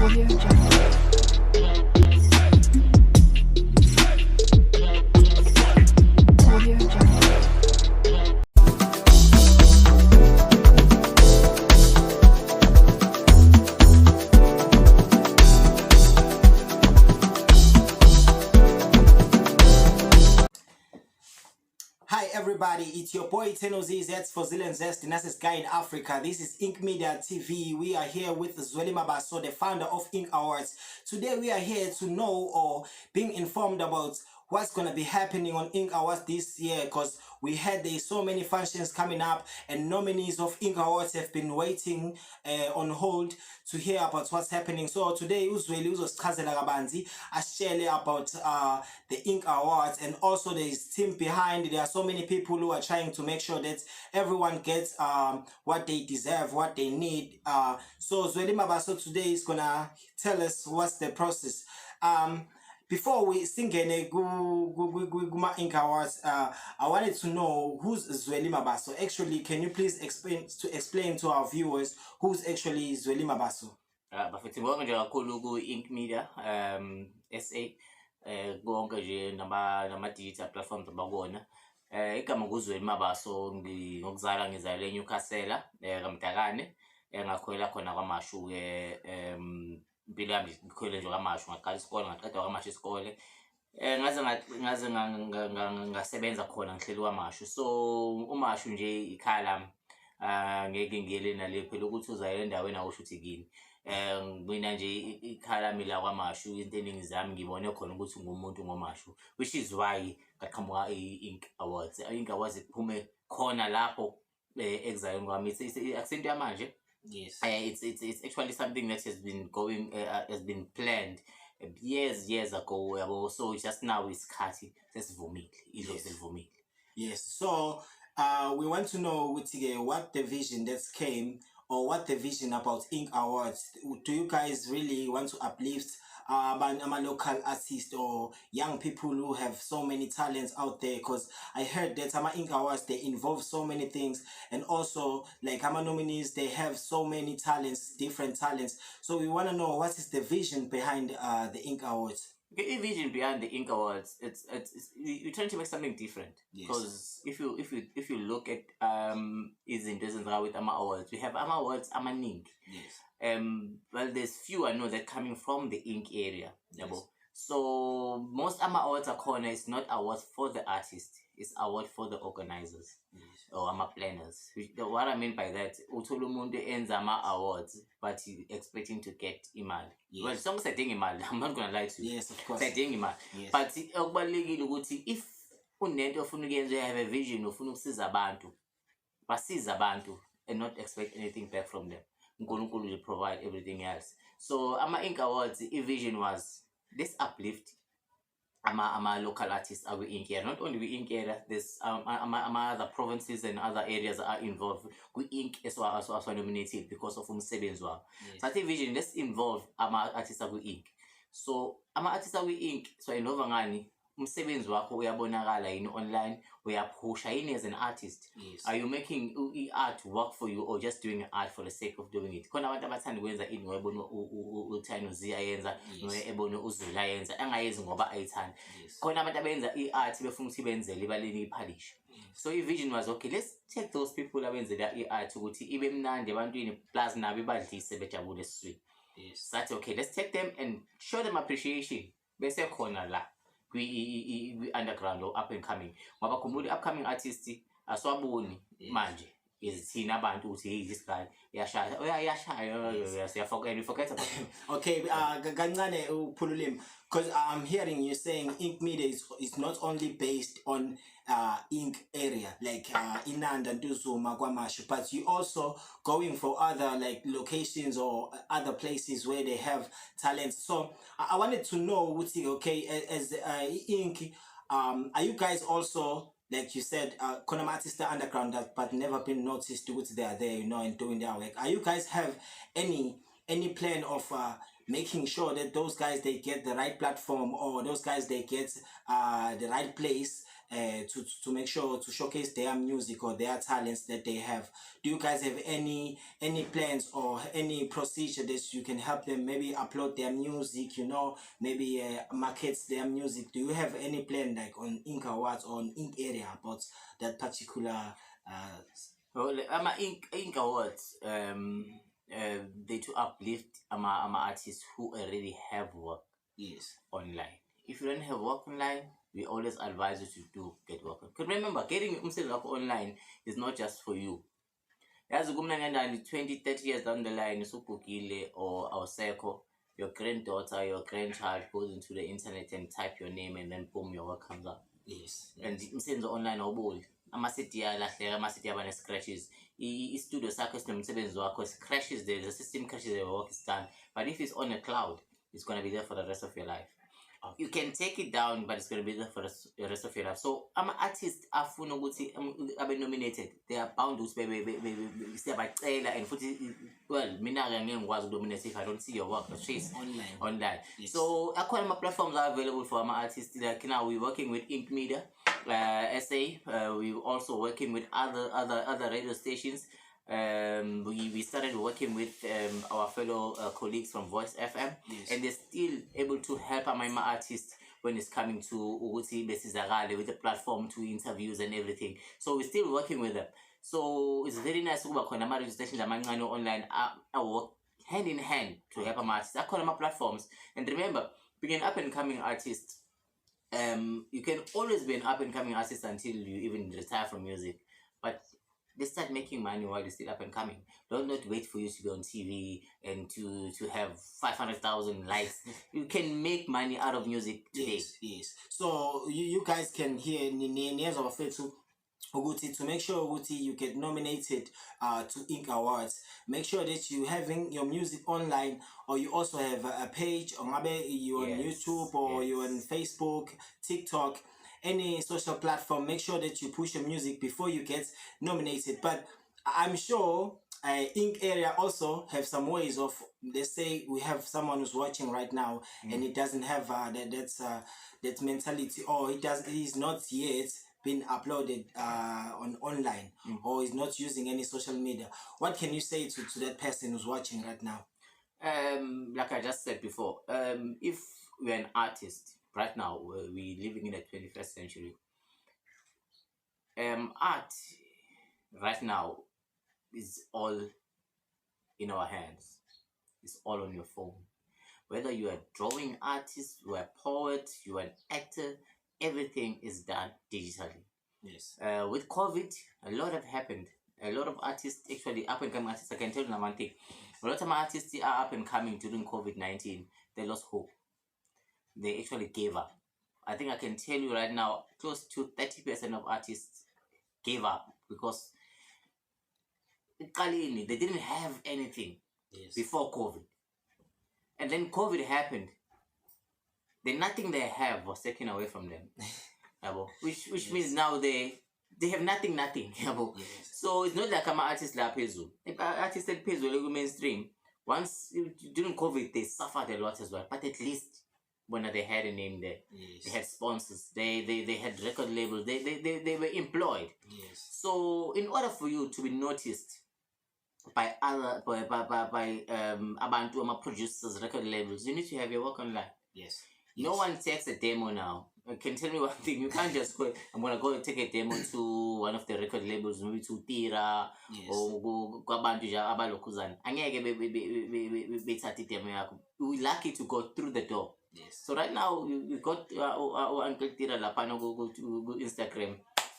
Audio Jungle. Audio Jungle. Hi everybody, it's your boy Teno ZZ for Zillion Zest, the nicest guy in Africa. This is Ink Media TV. We are here with Zweli Mabaso, the founder of Ink Awards. Today we are here to know or being informed about what's going to be happening on Ink Awards this year, because we had there's so many functions coming up and nominees of Ink Awards have been waiting on hold to hear about what's happening. So today uZweli uzosichazela kabanzi ashele about the Ink Awards, and also there's team behind. There are so many people who are trying to make sure that everyone gets what they deserve, what they need. So Zweli Mabaso today is gonna tell us what's the process. Before we singene kuma Ink Awards, I wanted to know who's Zweli Mabaso. Actually, can you please explain to our viewers who's actually Zweli Mabaso? Bafethu ngibonge nje kakhulu ku-Ink Media SA konke nje nama-digital platforms abakona. Igama nguZweli Mabaso, ngokuzala ngizalelwe eNyukhasela kaMdakane, ngakhwela khona kwaMashu-ke. Impilo yami ngikhwele nje kwaMashu, ngaqala isikole ngaqeda kwaMashu isikole. Ngaze ngasebenza khona ngihleli kwaMashu. So uMashu nje ikhaya lami. Ngeke ngiyele nale phela ukuthi uzayela endaweni awusho ukuthi kini. Mina nje ikhaya lami la kwaMashu, into eningi zami ngibone khona ukuthi ngumuntu ngoMashu, which is why ngaqhamuka i-Ink Awards. I-Ink Awards iphume khona lapho ekuzalweni kwami. Akusento yamanje. Yes. It's actually something that has been going has been planned years ago yabo. So just now isikhathi sesivumile, izo sesivumile. Yes. So we want to know what the vision that came, or what the vision about Ink Awards. Do you guys really want to uplift local artists or young people who have so many talents out there? Because I heard that Ink Awards, they involve so many things, and also like nominees, they have so many talents, different talents. So we want to know what is the vision behind the Ink Awards. The vision behind the Ink Awards, it's you're trying to make something different. Yes. Because if you look at izinto ezenziwa with ama-awards, we have ama-awards amaningi. Yes. Well, there's few I know that coming from the Ink area. Yabo. Yes. So most ama-awards akhona is not awards for the artist, it's award for the organizers. Yes. Or ama-planners. What I mean by that, uthola umuntu enza ama-awards but expecting to get imali. Yes. Well, sonke sayidinga imali, I'm not gonna lie to you. Yes, of course. Sayidinga imali. Yes. But okubalulekile ukuthi if unento ofuna ukuyenza, you have a vision, ufuna ukusiza abantu, basize abantu and not expect anything back from them. uNkulunkulu will provide everything else. So ama-Ink Awards, i-vision was let's uplift ama local artists are Ink area. Not only Ink area, there's other provinces and other areas are involved. Ink as well as nominated because of umsebenzi wabo. So I think vision, let's involve ama artists are Ink. So ama artists are Ink, so inova ngani umsebenzi wakho uyabonakala yini online, uyaphusha yini as an artist. Yes. Are you making art work for you, or just doing art for the sake of doing it? Khona abantu abathanda ukwenza ini ngoyibona uThino Z ayenza, ngoyibona uZweli ayenza, angayenzi ngoba ayithanda. Khona abantu abenza i-art befuna ukuthi benzele ibaleni iphalish. So i-vision was okay, let's take those people abenzela i-art ukuthi ibe mnandi ebantwini plus nabo ibadlise bejabule esiswini. Yes. That's okay, let's take them and show them appreciation. Bese khona la we underground or up and coming. Ngoba khumbula upcoming artists aswaboni manje izithina abantu ukuthi hey, this guy yashaya we forget about him. Okay, kancane uphululimi, because I'm hearing you saying Ink Media is not only based on Ink area like Inanda, Ntuzuma, KwaMashu, but you also going for other like locations or other places where they have talents. So I wanted to know, okay, as Ink, are you guys also, like you said, Konama artists are underground but never been noticed which they are there, and doing their work? Are you guys have any plan of making sure that those guys they get the right platform, or those guys they get the right place to make sure to showcase their music or their talents that they have. Do you guys have any plans or any procedure that you can help them maybe upload their music, maybe markets their music? Do you have any plan like on Ink Awards or on Ink area about that particular Well, Ink Awards, they to uplift artists who already have work yes. online. If you don't have work online, we always advise you to get work. Because remember, getting umsebenzi online is not just for you. Yazi kumnandi 20, 30 years down the line, usubhukile or awusekho, your granddaughter, your grandchild goes into the internet and type your name and then boom, your work comes up. Yes. And umsebenzi online awuboli. Ama-city ayalahleka, ama-city aba-scratches. I-studio sakho esinomsebenzi wakho crashes, the system crashes, the work is done. But if it's on a cloud, it's going to be there for the rest of your life. You can take it down, but it's going to be there for the rest of your life. So ama-artists afuna ukuthi abe nominated, they are bound to siyabacela, and futhi well mina-ke angeke ngikwazi ukunominate if I don't see your work online. Yes. So akhona ama-platforms are available for ama-artists. Like now we're working with Ink Media SA. We're also working with other radio stations. We started working with our fellow colleagues from Voice FM, Yes. and they're still able to help my artists when it's coming to ukuthi besizakale with the platform to interviews and everything. So we're still working with them. So it's very nice ukuba khona ama radio stations amancane online work hand in hand to help ama artists. Akhona ama platforms, and remember, being an up and coming artist, you can always be an up and coming artist until you even retire from music, but they start making money while you're still up and coming. Don't not wait for you to be on TV and to have 500,000 likes. You can make money out of music today. Yes. So you guys can hear near our face to make sure Uguti you get nominated to Ink Awards. Make sure that you having your music online, or you also have a page, or maybe you're on Yes, YouTube, or yes. you're on Facebook, TikTok, any social platform. Make sure that you push your music before you get nominated. But I'm sure Ink area also have some ways of, let's say we have someone who's watching right now and it doesn't have that mentality, or he's not yet been uploaded on online, or is not using any social media. What can you say to that person who's watching right now? Like I just said before, if we're an artist right now, we're living in the 21st century. Art right now is all in our hands. It's all on your phone. Whether you are a drawing artist, you are a poet, you are an actor, everything is done digitally. Yes. With COVID, a lot have happened. A lot of artists, actually up and coming artists, I can tell you now one thing. A lot of my artists are up and coming during COVID-19. They lost hope. They actually gave up. I think I can tell you right now, close to 30% of artists gave up because they didn't have anything Yes. before COVID. And then COVID happened. Then nothing they have was taken away from them. Yabo. Which means now they have nothing. Yabo. Yes. So it's not like I'm an artist like Pezu. Artists like Pezu, like mainstream. Once during COVID, they suffered a lot as well. But at least when they had a name there, Yes. they had sponsors, they had record labels, they were employed. Yes. So in order for you to be noticed by abantu ama producers, record labels, you need to have your work online. Yes. No one takes a demo now. Can tell me one thing, you can't just go, I'm gonna go and take a demo to one of the record labels, maybe to Tira Yes. or kwabantu nje abalokhuzana. Angeke bethathe demo yakho. We're lucky to go through the door. Yes. So right now we got our Uncle Tira lapha go Instagram.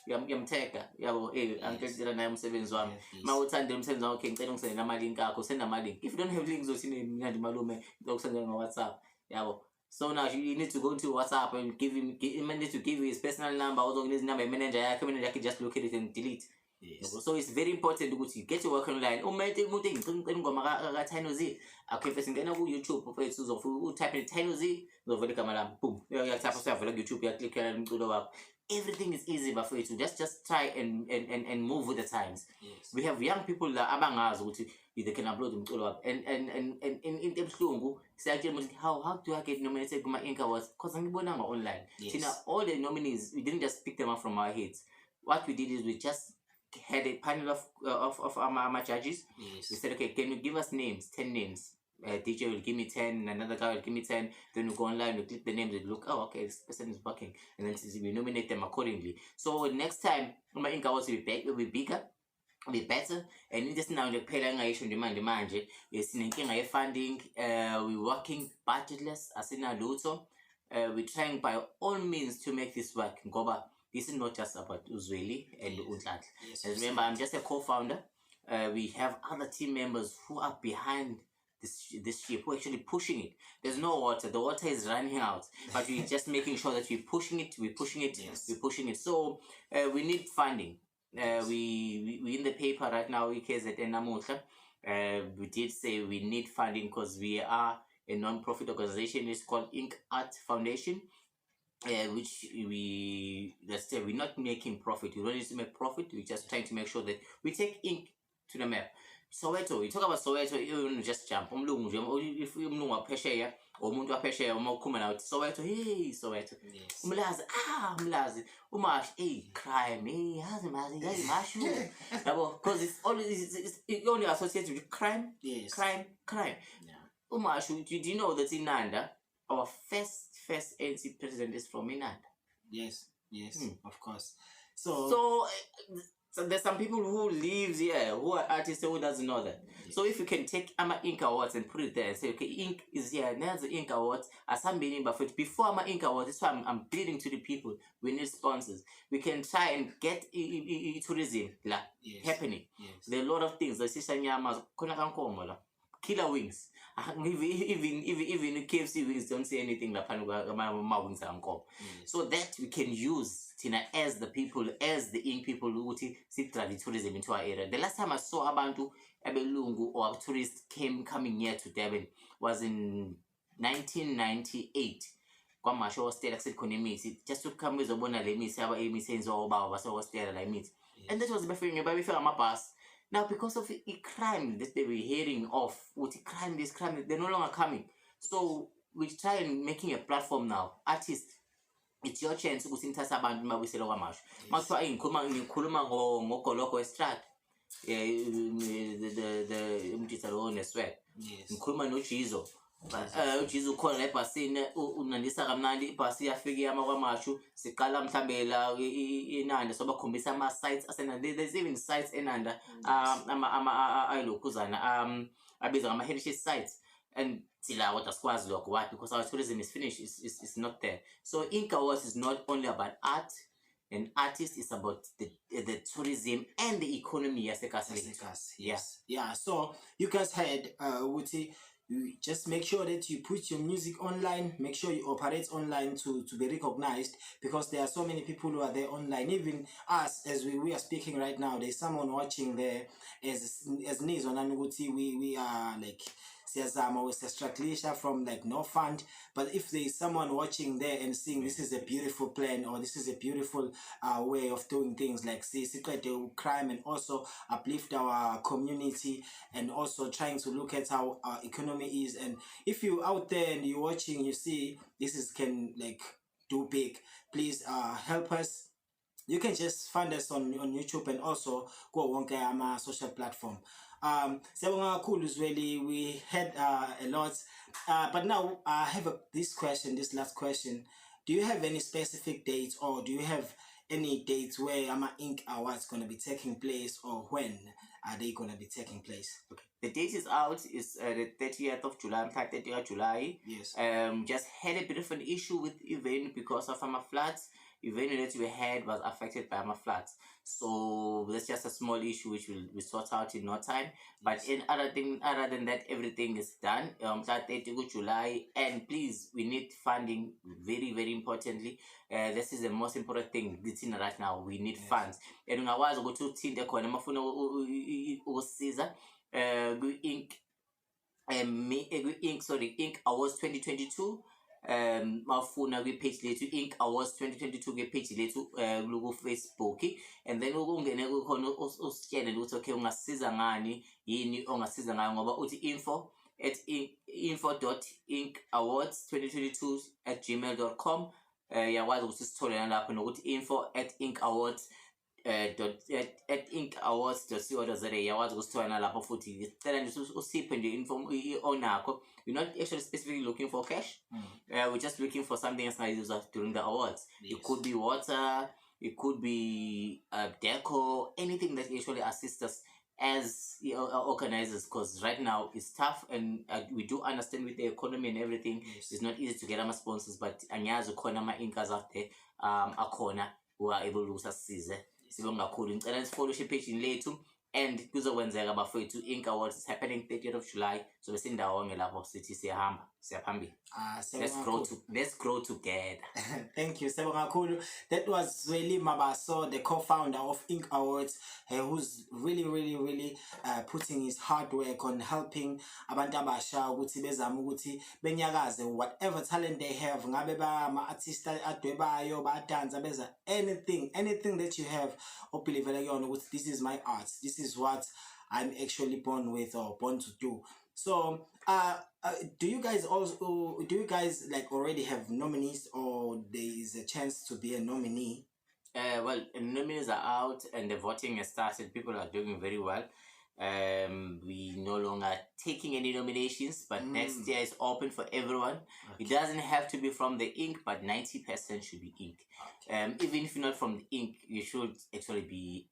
Yamteka yabo Uncle Tira naye umsebenzi wami. Yes. Mawuthanda umsebenzi wakho ngicela ungisendele ama-link akho, send ama-link. If you don't have links uzothi mina malume ngizokusendela ngo-WhatsApp yabo. So now you need to go to WhatsApp and give him need to give you his personal number, also his number, manager yakhe just locate it and delete. Yes. So it's very important ukuthi you get to work online. Umuntu engicela ingoma ka-Tino Z. Okay, first ngena ku-YouTube mfethu utype in Tino Z, uzovela igama lami. Boom. Uyatapha usuyavela ku-YouTube uyaklikela umculo wakho. Everything is easy bafethu. Just try and move with the times. Yes. We have young people la abangazi ukuthi they can upload umculo wakho. And into ebuhlungu siyatshela ukuthi how do I get nominated kuma-Ink Awards? Because angibonanga online. Yes. Thina all the nominees, we didn't just pick them up from our heads. What we did is we just had a panel of our judges. Yes. We said, okay, can you give us names, 10 names? DJ will give me 10, another guy will give me 10. Then we go online, we click the names, we look, oh, okay, this person is working. And then we nominate them accordingly. So next time, my Ink Awards will be bigger, will be better. And just now, the paying issue demand manje. We're seeing funding, we're working budgetless, as in Luto. We're trying by all means to make this work. Ngoba, this is not just about Uzweli and Unhlanhla. Yes. As remember, I'm just a co-founder. We have other team members who are behind this ship, who are actually pushing it. There's no water. The water is running out. But we're just making sure that we're pushing it. Yes. We're pushing it. So we need funding. We in the paper right now, KZN Namuhla. We did say we need funding because we are a non-profit organization. It's called Ink Art Foundation. Which we're not making profit. We don't need to make profit. We're just trying to make sure that we take ink to the map. Soweto, you talk about Soweto, you just jump. If you know what Pesheya or Muntu Pesheya or Mokuman out, Soweto, hey, Soweto. Yes. Mlazi, Umash, hey, crime, hey, Mash, because it's only associated with crime, Yes. crime. Yeah. Umash, do you know that in Nanda, our first ANC president is from Inanda? Yes. Hmm. Of course. So So there's some people who lives here who are artists who doesn't know that. So if you can take Ama Ink Awards and put it there and say, okay, Ink is here, now the Ink Awards, as I'm being but before Ama Ink Awards, that's why I'm pleading to the people. We need sponsors. We can try and get tourism yes. happening. Yes. There are a lot of things. Killer wings. Even KFC wings don't say anything like wings are uncle. So that we can use Tina as the people, as the Ink people who see tourism into our area. The last time I saw Abantu Ebelungu or tourists coming here to Durban was in 1998. Kwamasho was still just to come with a bona let me say about Amy saying so about was there like meet. And that was before my past. Now, because of the crime that they were hearing of, this crime, they're no longer coming. So we try and making a platform now. Artists, it's your chance to sintasa abantu mabiselo kwamasho. Makuthiwa ngikhuluma ngogoloko estrada. The umtitsa lo nesweat. Ngikhuluma noJizo. uJesu ukhona la ebhasini unandisa kamnandi ibhasi yafika iyama kwamashu siqala mhlambe la eNanda sobakhombisa ama sites asenanda. There's even sites eNanda ama ayilokhuzana abiza ngama heritage sites and sila what asikwazi lokho why because our tourism is finished is not there. So Ink Awards is not only about art and artists, is about the tourism and the economy yaseKaSi. Yeah, so you guys heard Wuti, you just make sure that you put your music online, make sure you operate online to be recognized, because there are so many people who are there online. Even us, as we are speaking right now, there's someone watching there as Nizo Nanuguti. We are like Siyazama with Straklisha from like No Fund. But if there is someone watching there and seeing this is a beautiful plan or this is a beautiful way of doing things, like see crime and also uplift our community and also trying to look at how our economy is, and if you out there and you're watching, you see this is can like do big, please help us. You can just find us on YouTube and also go wonke ama social platform. Siyabonga kakhulu Zweli, we had a lot, but now I have this last question. Do you have any specific dates, or do you have any dates where Ama Ink Awards going to be taking place, or when are they going to be taking place? Okay. The date is out. It's the 30th of July. In fact, 30th of July. Yes. Just had a bit of an issue with event because of floods. venue that we had was affected by my floods. So that's just a small issue which we sort out in no time. But in other than that, everything is done. That 30 July, and please, we need funding. Very, very importantly, this is the most important thing. Right now, we need Yes. funds. And ungakwazi ukuthi uthinte khona mafuna ukusiza Inc. Inc Awards 2022. Mafuna kwi-page lethu Inc Awards 2022 kwi-page lethu Facebook, and then ukungene kukhona usitshele ukuthi okay ungasiza ngani yini ongasiza ngayo, ngoba uthi info@inkawards2022@gmail.com. Yakwazi ukuthi sithole nalapho nokuthi info@inkawards @inkawards.co.za yakwazi ukusithola nalapho futhi. Cela nje usiphe nje info onakho. We're not actually specifically looking for cash. We're just looking for something else during the awards. It Yes. could be water, it could be deco, anything that actually assists us as organizers, because right now it's tough, and we do understand with the economy and everything. Yes. It's not easy to get our sponsors, but anyazi khona ama-incas out there akhona who are able to assist. Sibonga kakhulu. Ngicela sifollow page lethu, and kuzokwenzeka bafowethu Inc Awards is happening 30th of July. So besindawonye lapho sithi siyahamba siyaphambili. Let's grow together. Thank you, Sibonga kakhulu. That was Zweli Mabaso, the co-founder of Inc Awards, who's really putting his hard work on helping abantu abasha ukuthi bezama ukuthi benyakaze whatever talent they have. Ngabe ba ama-artist adwebayo, badansa, beza anything that you have, obelivele kuyona ukuthi this is my art, this is what I'm actually born with or born to do. So do you guys like already have nominees, or there is a chance to be a nominee? Well, nominees are out and the voting has started. People are doing very well. We no longer taking any nominations, but next year is open for everyone. It doesn't have to be from the Inc, but 90% should be Inc. Even if you're not from the Inc, you should actually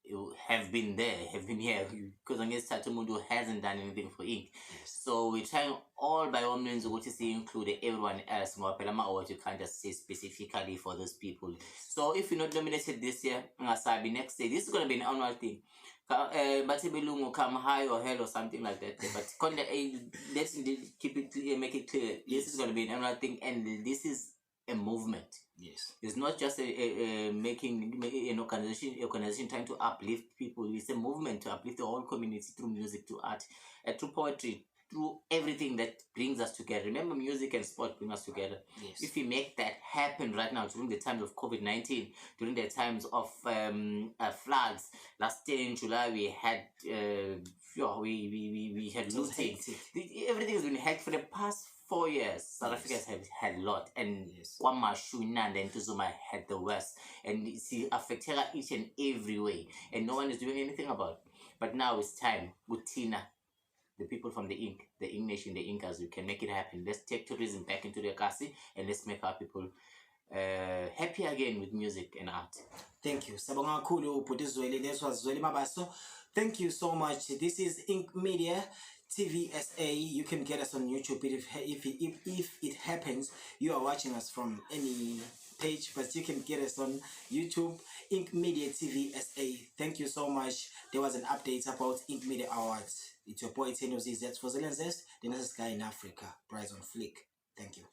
have been here, because I guess Tatumundu hasn't done anything for Inc. So we're trying all by all means to see include everyone else. You can't just say specifically for those people. So if you're not nominated this year, next year, this is going to be an annual thing. But come high or hell or something like that. But let's keep it clear, make it clear. This is going to be an annual thing, and this is a movement. Yes. It's not just making an organization trying to uplift people. It's a movement to uplift the whole community through music, through art, through poetry, through everything that brings us together. Remember, music and sport bring us together. Yes. If we make that happen right now during the times of COVID-19, during the times of floods, last year in July we had we had looting. Everything has been hacked for the past 4 years. South Africa has had a lot, and Kwamashu and Tuzuma had the worst, and it's affected each and every way, and no one is doing anything about it. But now it's time with Tina, the people from the Inc Nation, the Incas, we can make it happen. Let's take tourism back into the Kasi, and let's make our people happy again with music and art. Thank you. Sabonga kakhulu Bhuti Zweli. This was Zweli Mabaso. Thank you so much. This is Inc Media TV SA. You can get us on YouTube if it happens you are watching us from any page, but you can get us on YouTube, Inc Media TV SA. Thank you so much. There was an update about Inc Media Awards. It's your boy Tenozi. That's for Zelen Zest, the nicest guy in Africa. Prize on Flick. Thank you.